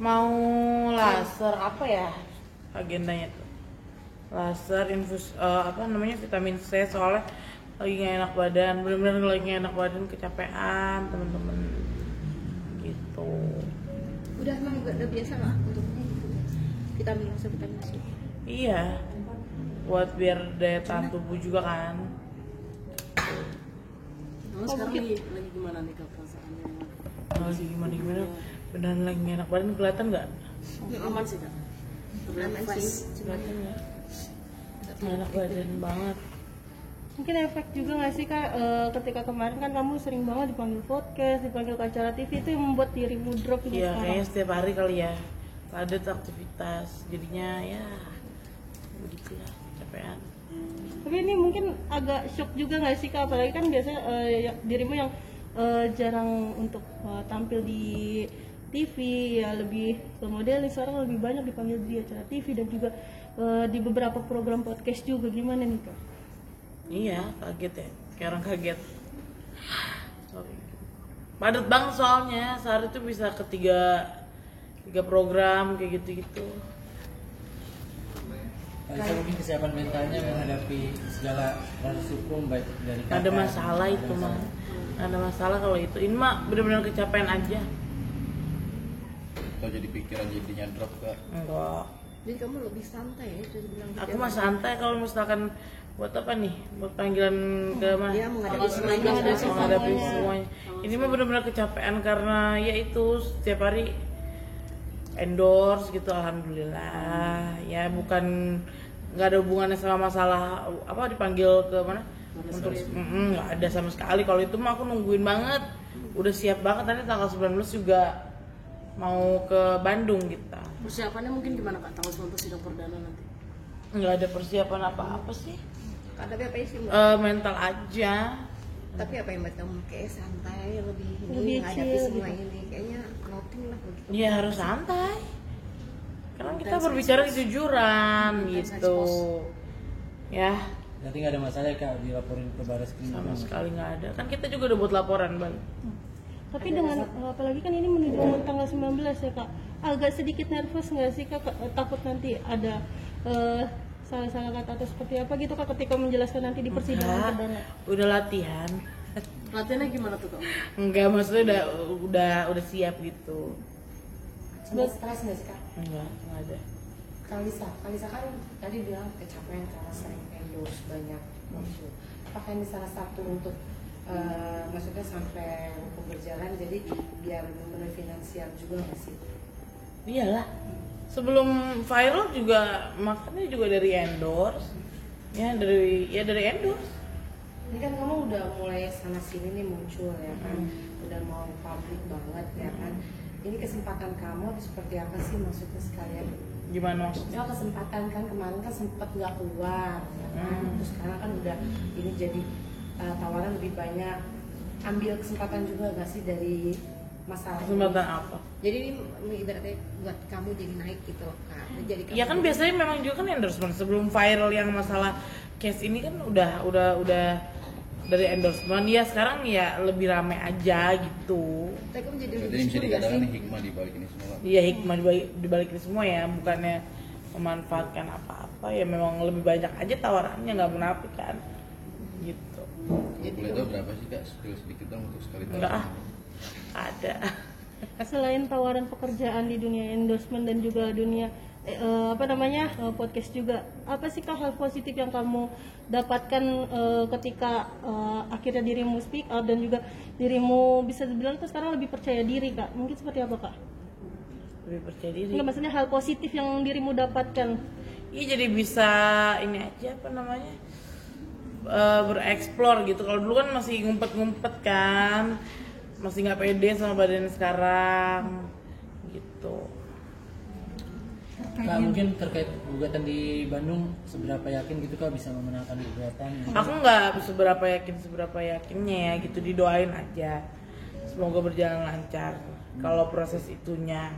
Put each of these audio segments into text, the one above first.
Mau laser apa ya agendanya tuh? Laser infus vitamin C, soalnya lagi nggak enak badan, bener-bener lagi nggak enak badan, kecapean temen-temen gitu. Udah emang udah biasa lah untuknya gitu, vitamin C. Iya, buat biar daya tahan tubuh juga kan. Sekarang lagi gimana nih Kak perasaannya? Lagi gimana? Beneran lagi nggak enak badan, kelihatan nggak? Aman sih Kak. Aman sih, Kelihatan nggak? Nggak enak badan banget. Mungkin efek juga nggak sih Kak, ketika kemarin kan kamu sering banget dipanggil podcast, dipanggil ke acara TV, itu yang membuat dirimu drop ini Iya, sekarang? kayaknya setiap hari kali ya padat aktivitas, jadinya ya begitulah, capean. Tapi ini mungkin agak shock juga nggak sih Kak, apalagi kan biasanya dirimu yang jarang untuk tampil di TV, ya lebih ke modeling, sekarang lebih banyak dipanggil di acara TV dan juga di beberapa program podcast juga. Gimana nih Kak? Iya, kaget ya, kayak orang kaget. Sorry. Padat banget soalnya, sehari tuh bisa ke tiga program kayak gitu-gitu. Bisa mungkin kesiapan mentalnya menghadapi segala proses hukum baik dari Gak ada masalah itu mah, gak ada masalah kalau itu. Ini mah bener-bener kecapean aja. Atau jadi pikiran jadinya drop Kak? Enggak. Jadi kamu lebih santai ya, jadi bilang Aku mah santai kalau misalkan buat apa nih, buat panggilan ke mana? Dia menghadapi semuanya. Menghadapi semuanya. Ini mah benar-benar kecapean karena ya itu setiap hari endorse gitu, alhamdulillah. Ya bukan, nggak ada hubungannya sama masalah apa dipanggil ke mana? Untuk nggak ada sama sekali. Kalau itu mah aku nungguin banget, udah siap banget. Nanti tanggal 19 juga mau ke Bandung kita. Persiapannya mungkin gimana Kak tanggal 19 sidang perdana nanti? Nggak ada persiapan apa-apa sih. Tapi apa sih Mbak? Mental aja. Tapi apa yang buat kamu kayak santai, lebih Lebih menghadapi chill semua gitu. ini? Kayaknya nothing lah begitu. Ya harus santai. Karena kita berbicara kejujuran gitu. Ya, Nanti nggak ada masalah ya Kak dilaporin ke Baris Krim. sama sekali nggak ada. Kan kita juga udah buat laporan, Bang. Tapi dengan apalagi kan ini menuju tanggal 19 ya Kak, agak sedikit nervous nggak sih Kak, takut nanti ada salah-salah kata atau seperti apa gitu Kak ketika menjelaskan nanti di persidangan perdana? Udah latihan. Latihannya gimana tuh Kak? Enggak, maksudnya udah siap gitu. Sempat stres nggak sih Kak? Enggak ada. Kalisa kan tadi bilang kecapean karena sering endorse banyak muncul. Apakah ini salah satu untuk maksudnya sampai hukum berjalan jadi biar benar finansial juga nggak sih? Iyalah. Sebelum viral juga makannya juga dari endorse. Ya dari endorse. Ini kan kamu udah mulai sana sini nih muncul ya kan, udah mau publik banget ya kan. Ini kesempatan kamu atau seperti apa sih maksudnya sekalian? Gimana maksudnya? Ya kesempatan kan kemarin kan sempat nggak keluar ya kan, terus sekarang kan udah ini jadi tawaran lebih banyak. Ambil kesempatan juga nggak sih dari masalah Kesempatan ini? apa? Jadi ini ibaratnya buat kamu jadi naik gitu loh Kak. Jadi Iya kan biasanya memang juga kan endorsement sebelum viral yang masalah case ini kan udah dari endorsement ya, sekarang ya lebih rame aja gitu. Tapi kamu jadi Jadi lebih bisa secure nggak dikatakan sih? hikmah di balik ini semua. Iya, hikmah dibalik ini semua ya, bukannya memanfaatkan apa-apa ya, memang lebih banyak aja tawarannya, nggak munafik kan gitu. Boleh tahu berapa sih Kak? Spill sedikit dong untuk sekali Enggak ada. Selain tawaran pekerjaan di dunia endorsement dan juga dunia podcast juga, apa sih Kak hal positif yang kamu dapatkan ketika akhirnya dirimu speak out dan juga dirimu bisa dibilang tuh sekarang lebih percaya diri Kak? Mungkin seperti apa Kak? Lebih percaya diri. Enggak, maksudnya hal positif yang dirimu dapatkan. Iya, jadi bisa ini aja apa namanya, bereksplor gitu. Kalau dulu kan masih ngumpet-ngumpet kan, masih nggak pede sama badan sekarang gitu. Kak mungkin terkait gugatan di Bandung, seberapa yakin gitu Kak bisa memenangkan gugatan? Aku nggak seberapa yakinnya ya gitu, didoain aja semoga berjalan lancar kalau proses itunya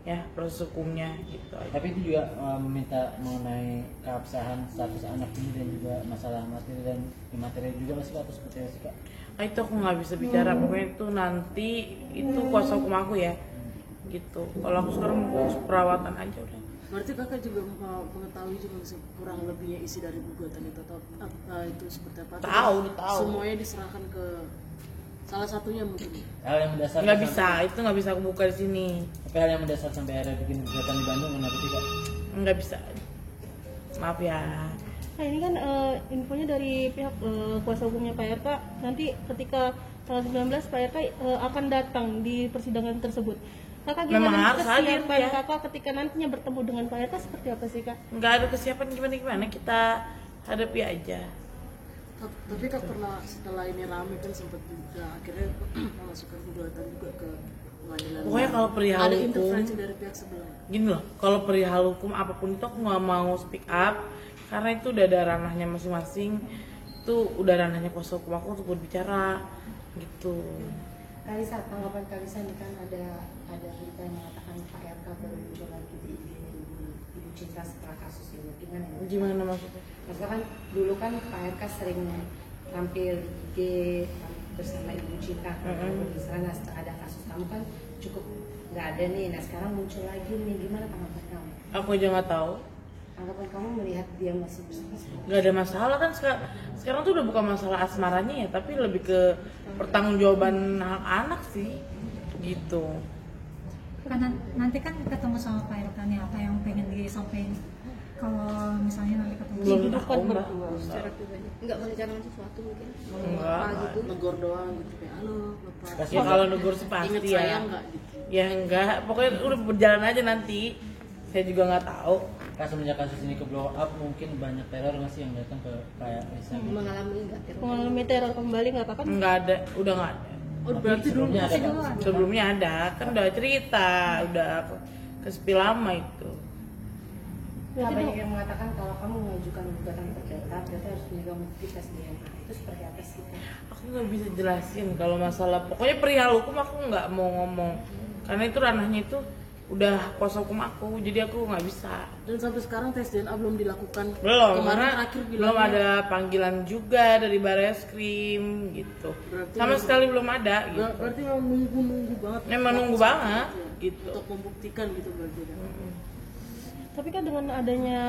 ya, proses hukumnya gitu aja. Tapi itu juga meminta mengenai keabsahan status anak ini dan juga masalah materi dan imateri juga masih atau seperti apa sih Kak? Itu aku nggak bisa bicara, pokoknya itu nanti itu kuasa hukum aku ya gitu. Kalau aku sekarang mau fokus perawatan aja udah. Berarti kakak juga mengetahui juga kurang lebihnya isi dari gugatan itu atau itu seperti apa? Atau Tahu. semuanya diserahkan ke salah satunya mungkin. Hal yang mendasar Nggak bisa, itu nggak bisa aku buka di sini. Tapi hal yang mendasar sampai akhirnya bikin gugatan di Bandung kenapa tidak? Nggak bisa. Maaf ya. Nah ini kan infonya dari pihak kuasa hukumnya Pak RK, nanti ketika tanggal 19 Pak RK akan datang di persidangan tersebut. Kakak Memang gimana harus hadir, kesiapan ya. kakak ketika nantinya bertemu dengan Pak RK seperti apa sih kak? Nggak ada kesiapan gimana, kita hadapi aja. Tapi kak pernah setelah ini rame kan sempat juga akhirnya memasukkan gugatan juga ke pengadilan. Pokoknya kalau perihal ada hukum, intervensi dari pihak sebelah. gini loh, kalau perihal hukum apapun itu aku nggak mau speak up karena itu udah ada ranahnya masing-masing, itu udah ranahnya kuasa hukum aku untuk berbicara gitu. Kalisa, tanggapan Kalisa ini kan ada berita yang mengatakan Pak RK baru muncul lagi di Ibu Cinta setelah kasus ini. Gimana maksudnya? Maksudnya kan dulu kan Pak RK sering tampil di IG bersama Ibu Cinta. Misalnya setelah ada kasus kamu kan cukup nggak ada nih. Nah sekarang muncul lagi nih, gimana tanggapan kamu? Aku aja nggak tahu. Tanggapan kamu melihat dia masih bersama? Nggak ada masalah kan sekarang tuh udah bukan masalah asmaranya ya, tapi lebih ke pertanggungjawaban hak anak sih gitu. Karena nanti kan ketemu sama Pak RK nih, apa yang pengen disampaikan kalau misalnya nanti ketemu? Belum tahu mbak. Secara pribadi nggak merencanakan sesuatu mungkin. Enggak. Apa gitu? Negor doang gitu kayak halo bapak. Ya kalau negur sih pasti Ingat ya. saya nggak gitu. Ya enggak, pokoknya udah berjalan aja nanti. Saya juga nggak tahu. Kan semenjak kasus ini ke blow up mungkin banyak teror nggak sih yang datang ke kayak Lisa gitu? Mengalami nggak terus? Mengalami teror kembali nggak apa-apa? Enggak ada, udah nggak ada. Oh berarti dulu sebelumnya ada kan? Sebelumnya ada, kan udah cerita, udah kesepi lama itu. Nah, banyak yang mengatakan kalau kamu mengajukan gugatan perdata berarti harus memegang bukti tes DNA. Itu seperti apa sih? Aku nggak bisa jelasin kalau masalah, pokoknya perihal hukum aku nggak mau ngomong karena itu ranahnya itu udah kuasa hukum aku, jadi aku nggak bisa. Dan sampai sekarang tes DNA belum dilakukan. Belum, Kemarin karena terakhir belum bilangnya- ada panggilan juga dari Bareskrim gitu. Berarti Sama memang- sekali belum ada gitu. Berarti memang nunggu banget. Memang nunggu banget gitu. Untuk membuktikan gitu berarti. Tapi kan dengan adanya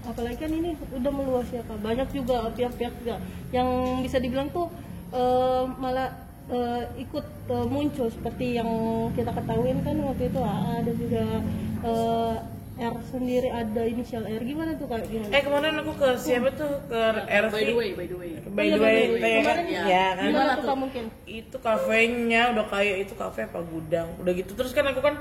apalagi kan ini udah meluas ya kak, banyak juga pihak-pihak juga yang bisa dibilang tuh malah ikut muncul seperti yang kita ketahuin kan waktu itu ada juga R sendiri, ada inisial R, gimana tuh kak? Gimana? Kemarin aku ke siapa tuh, ke RV. By the way. By the way, tanya kan? Kemarin Ya kan. gimana tuh kak mungkin? Itu kafenya udah kayak itu kafe apa gudang, udah gitu. Terus kan aku kan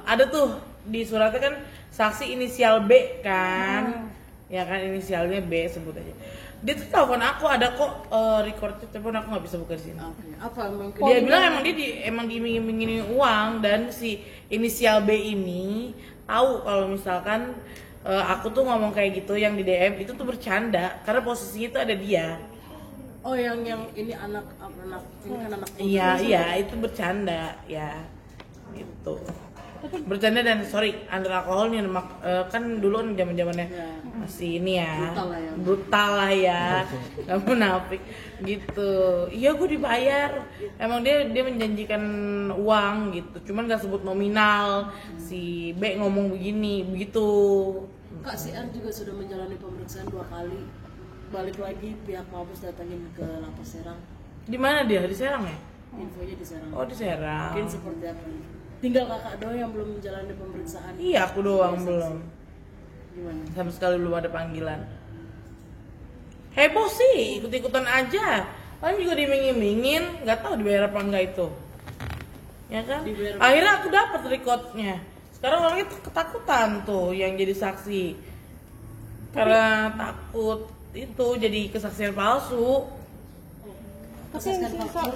ada tuh di suratnya kan saksi inisial B kan, ya kan inisialnya B sebut aja. Dia tuh telepon aku, ada kok record telepon, aku nggak bisa buka di sini. Oke. Apa mungkin? Dia bilang emang dia emang diiming-imingin uang, dan si inisial B ini tahu kalau misalkan aku tuh ngomong kayak gitu yang di DM itu tuh bercanda karena posisinya itu ada dia. Oh yang ini anak ini kan anak muda. Iya itu bercanda ya gitu. Bercanda dan sorry under alkohol nih kan dulu kan zaman-zamannya masih ini ya brutal lah ya nggak munafik gitu. Iya gue dibayar, emang dia menjanjikan uang gitu, cuman nggak sebut nominal. Si B ngomong begini begitu. Kak si R juga sudah menjalani pemeriksaan 2 kali. Balik lagi pihak Mabes datangin ke Lapas Serang. Di mana dia? Di Serang ya? Infonya di Serang. Oh di Serang. Mungkin seperti apa? Tinggal kakak doang yang belum menjalani pemeriksaan. Iya aku doang belum. Gimana? Sama sekali belum ada panggilan. Heboh sih, ikut-ikutan aja. Kan juga dimingin-mingin, nggak tahu dibayar apa enggak itu. Ya kan? Dibayar. Akhirnya aku dapat recordnya. Sekarang orangnya ketakutan tuh yang jadi saksi. Karena takut itu jadi kesaksian palsu. Tapi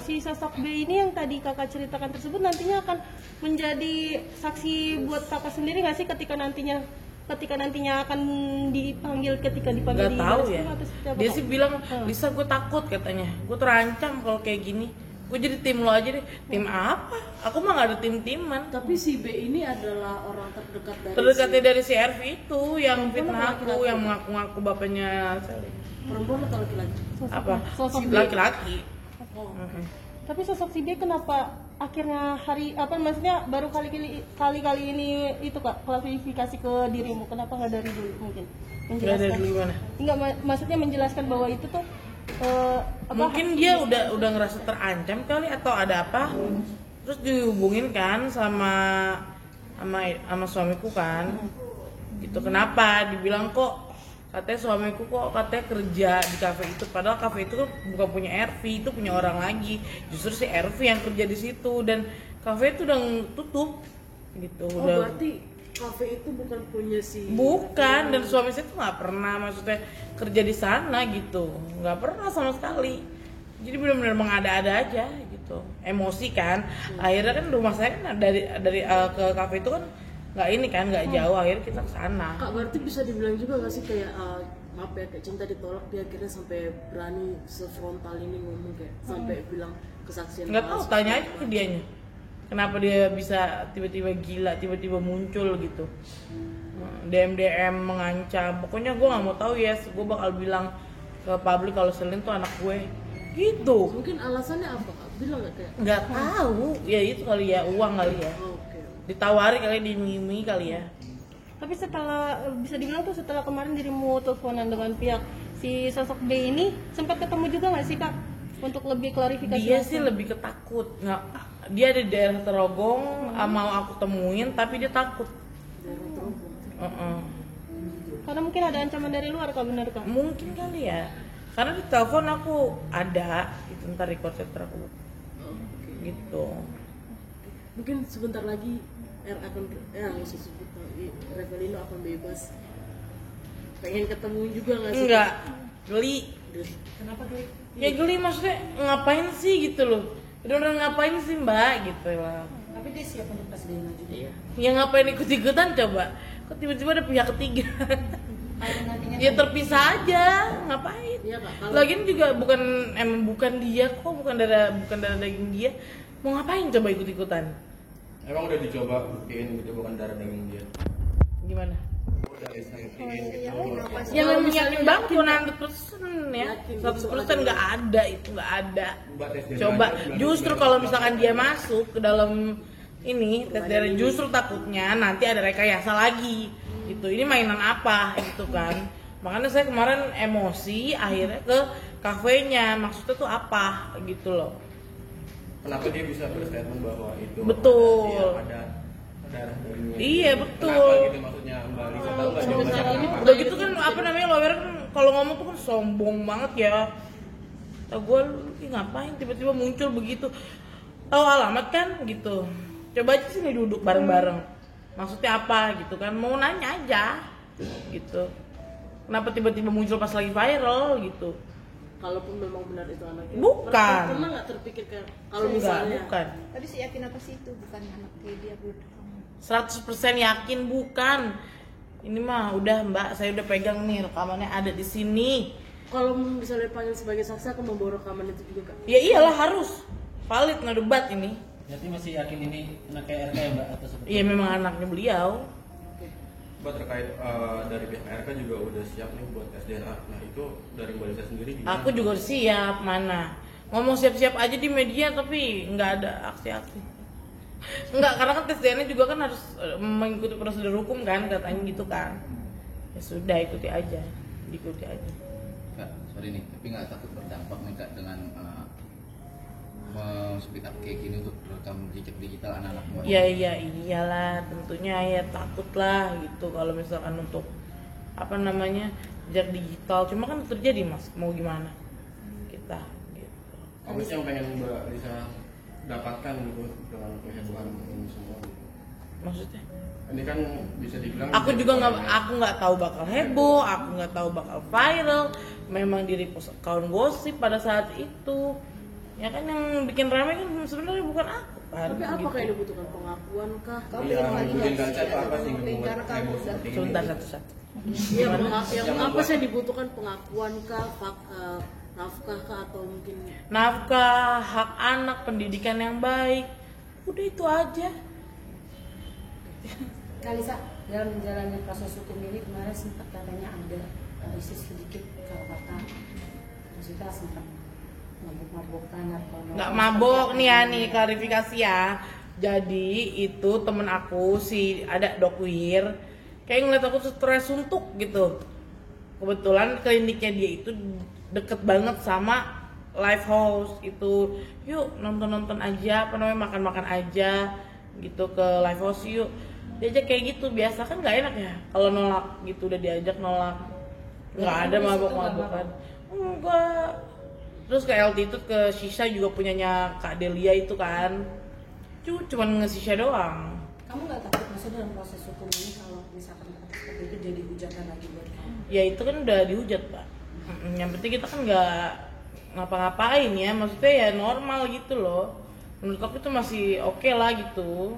si sosok B ini yang tadi kakak ceritakan tersebut nantinya akan menjadi saksi buat kakak sendiri nggak sih ketika nantinya akan dipanggil di Nggak tahu ya. Bareskrim atau seperti apa, Dia Kak? sih bilang, Lisa gue takut katanya. Gue terancam kalau kayak gini. Gue jadi tim lo aja deh. Tim apa? Aku mah nggak ada tim-timan. Tapi si B ini adalah orang Terdekatnya dari si RV itu yang fitnah aku, yang mengaku-ngaku bapaknya Sally. perempuan atau laki-laki? Apa? Sosok B. Laki-laki. Oh. Tapi sosok si B kenapa akhirnya maksudnya baru kali ini itu Kak klarifikasi ke dirimu, kenapa nggak dari dulu mungkin Nggak menjelaskan? dari dulu mana? Enggak, maksudnya menjelaskan bahwa itu tuh Mungkin dia udah ngerasa terancam kali atau ada apa, terus dihubungin kan sama suamiku kan, gitu. Kenapa dibilang kok katanya suamiku kok katanya kerja di kafe itu, padahal kafe itu kan bukan punya RV, itu punya orang lagi. Justru si RV yang kerja di situ dan kafe itu udah tutup gitu. Oh Udah berarti kafe itu bukan punya si bukan, dan suami saya tuh nggak pernah maksudnya kerja di sana gitu, nggak pernah sama sekali. Jadi benar-benar mengada-ada aja gitu, emosi kan. Akhirnya kan rumah saya kan dari ke kafe itu kan nggak jauh, akhirnya kita ke sana. Kak, berarti bisa dibilang juga gak sih kayak maaf ya, kayak cinta ditolak, dia akhirnya sampai berani sefrontal ini ngomong kayak sampai bilang kesaksian Nggak tahu, palsu. tanya aja ke dianya kenapa dia bisa tiba-tiba gila, tiba-tiba muncul gitu, DM mengancam. Pokoknya gue nggak mau tahu ya, gue bakal bilang ke publik kalau Selin tuh anak gue gitu. Mungkin alasannya apa Kak? Bilang gak kayak Nggak tahu ya, itu kali ya, uang kali ya, oke. ditawari kali, diiming-imingi kali ya. Tapi setelah bisa dibilang tuh setelah kemarin dirimu teleponan dengan pihak si sosok B ini, sempat ketemu juga nggak sih Kak untuk lebih klarifikasi? Dia langsung? sih lebih ketakut, nggak, dia di daerah Terogong, mau aku temuin tapi dia takut. Karena mungkin ada ancaman dari luar Kak, benar Kak? Mungkin kali ya, karena di telepon aku ada itu, ntar record center aku gitu. Mungkin sebentar lagi akan nggak usah sebut, Revelino akan bebas. Pengen ketemu juga nggak sih? Enggak, geli. Kenapa geli? Ya geli, maksudnya ngapain sih gitu loh, bener-bener ngapain sih mbak gitu lah. Tapi dia siap untuk tes DNA juga. Iya. Ya ngapain ikut-ikutan coba, kok tiba-tiba ada pihak ketiga. Ya terpisah aja, ngapain? Iya, Kak, kalau- Lagian juga bukan dia kok, bukan darah daging dia. Mau ngapain coba ikut-ikutan? Emang udah dicoba buktiin gitu bukan darah daging dia. Gimana? Udah bisa buktiin gitu. Ya memang yakin banget 100% ya, 100% nggak ada, itu nggak ada. Mbak tes DNA Coba, aja, justru kalau misalkan dia masuk ke dalam ini tes DNA, justru takutnya nanti ada rekayasa lagi gitu. Ini mainan apa gitu kan? Makanya saya kemarin emosi, akhirnya ke kafenya. Maksudnya tuh apa gitu loh. Kenapa dia bisa berstatement bahwa itu Betul. dia ada darah dagingnya? Iya, betul. Kenapa gitu maksudnya Mbak Lisa tahu nggak jawabannya? Udah gitu kan apa namanya, lawyer kan kalau ngomong tuh kan sombong banget ya. Tahu gue ngapain tiba-tiba muncul begitu? Tahu alamat kan gitu. Coba aja sini duduk bareng-bareng. Maksudnya apa gitu kan? Mau nanya aja gitu. Kenapa tiba-tiba muncul pas lagi viral gitu? Kalaupun memang benar itu anaknya. Bukan. Pernah nggak terpikir kayak kalau Enggak, misalnya bukan. Tapi sih yakin apa sih itu bukan anak dia menurut kamu? 100% yakin bukan. Ini mah udah mbak, saya udah pegang nih, rekamannya ada di sini. kalau misalnya panggil sebagai saksi akan membawa rekaman itu juga Kak? Ya iyalah, harus valid, nggak debat ini. Berarti masih yakin ini anak RK ya Mbak atau seperti? Iya memang anaknya beliau. Mbak terkait dari pihak RK juga udah siap nih buat tes DNA. Nah itu dari Mbak Lisa sendiri gimana? Aku juga siap, mana ngomong siap-siap aja di media tapi nggak ada aksi-aksi. Nggak, karena kan tes DNA juga kan harus mengikuti prosedur hukum kan, katanya gitu kan. Ya sudah, diikuti aja. Kak, sorry nih, tapi nggak takut berdampak nih Kak dengan speed up kayak gini untuk rekam jejak digital anak-anak muda? Ya iyalah, tentunya ya takut lah gitu kalau misalkan untuk apa namanya jejak digital. Cuma kan terjadi mas, mau gimana kita gitu. Apa sih yang pengen Mbak Lisa dapatkan gitu dengan kehebohan ini semua? Maksudnya? Ini kan bisa dibilang. Aku juga nggak tahu bakal heboh, aku nggak tahu bakal viral. Memang di repost account gosip pada saat itu. Ya kan yang bikin ramai kan sebenarnya bukan aku kan. Tapi apa gitu. kayak dibutuhkan pengakuan kah? Iya, mungkin kan saya tuh apa sih yang membuat heboh seperti ini? Sebentar satu-satu. Iya, yang apa sih yang dibutuhkan, pengakuan kah, nafkah kah, atau mungkin Nafkah, hak anak, pendidikan yang baik. Udah itu aja. Kalisa, dalam menjalani proses hukum ini kemarin sempat katanya ada isu sedikit kata-kata, maksudnya sempat mabuk-mabukan atau Nggak mabok nih ya, nih klarifikasi ya. Jadi itu temen aku si ada dokwir kayak ngeliat aku stres suntuk gitu. Kebetulan kliniknya dia itu deket banget sama live house itu. Yuk nonton aja, apa namanya, makan aja gitu ke live house yuk. Diajak kayak gitu, biasa kan nggak enak ya kalau nolak gitu, udah diajak nolak. Nggak ada mabok-mabokan. Enggak. Terus ke Altitude ke Shisha juga punyanya Kak Delia itu kan. Cuman nge-Shisha doang. kamu nggak takut maksudnya dalam proses hukum ini kalau misalkan seperti itu jadi hujatan lagi buat kamu? Ya itu kan udah dihujat, Pak. Yang penting kita kan nggak ngapa-ngapain ya, maksudnya ya normal gitu loh. Menurut aku itu masih oke lah gitu.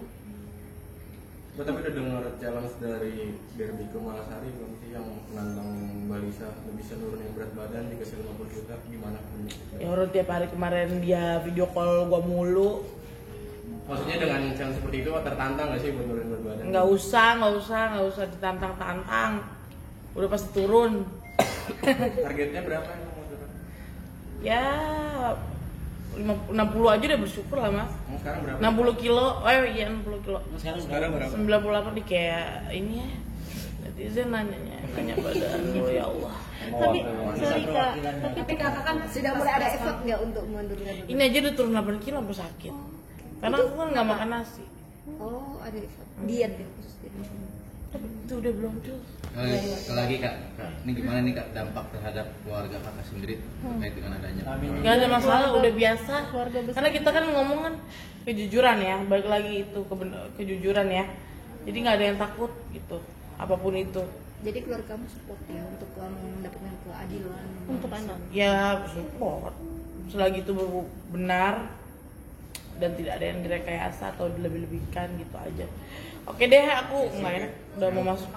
Tapi udah dengar challenge dari Barbie ke Malasari belum sih yang nantang Mbak Lisa bisa nurunin berat badan dikasih 50 juta, gimana? Ya orang tiap hari kemarin dia video call gua mulu. Maksudnya dengan challenge seperti itu tertantang nggak sih buat nurunin berat badan? Nggak usah ditantang-tantang. Udah pasti turun. Targetnya berapa emang mau turun? Ya 60 aja udah bersyukur lah, Mas. Sekarang berapa? 60 kilo, iya 60 kilo. Sekarang berapa? 98 nih kayak ini ya. Netizen nanya badan lo ya Allah. Tapi sorry Kak, Tapi kakak kan sudah mulai ada effort nggak untuk menurunkan berat? Ini aja udah turun 8 kilo sampai sakit. Karena aku kan nggak makan nasi. Oh, ada effort. Diet ya khusus diet. Itu udah belum tuh. Lagi kak, ini gimana nih kak dampak terhadap keluarga kakak sendiri terkait dengan adanya? Gak ada masalah, udah biasa. Keluarga besar. Karena kita kan ngomong kan kejujuran ya, balik lagi itu kejujuran ya. Jadi nggak ada yang takut gitu, apapun itu. Jadi keluarga kamu support ya untuk mendapatkan keadilan untuk anak. Ya support, selagi itu benar dan tidak ada yang direkayasa atau dilebih-lebihkan gitu aja. Oke deh, aku nggak enak, udah mau masuk.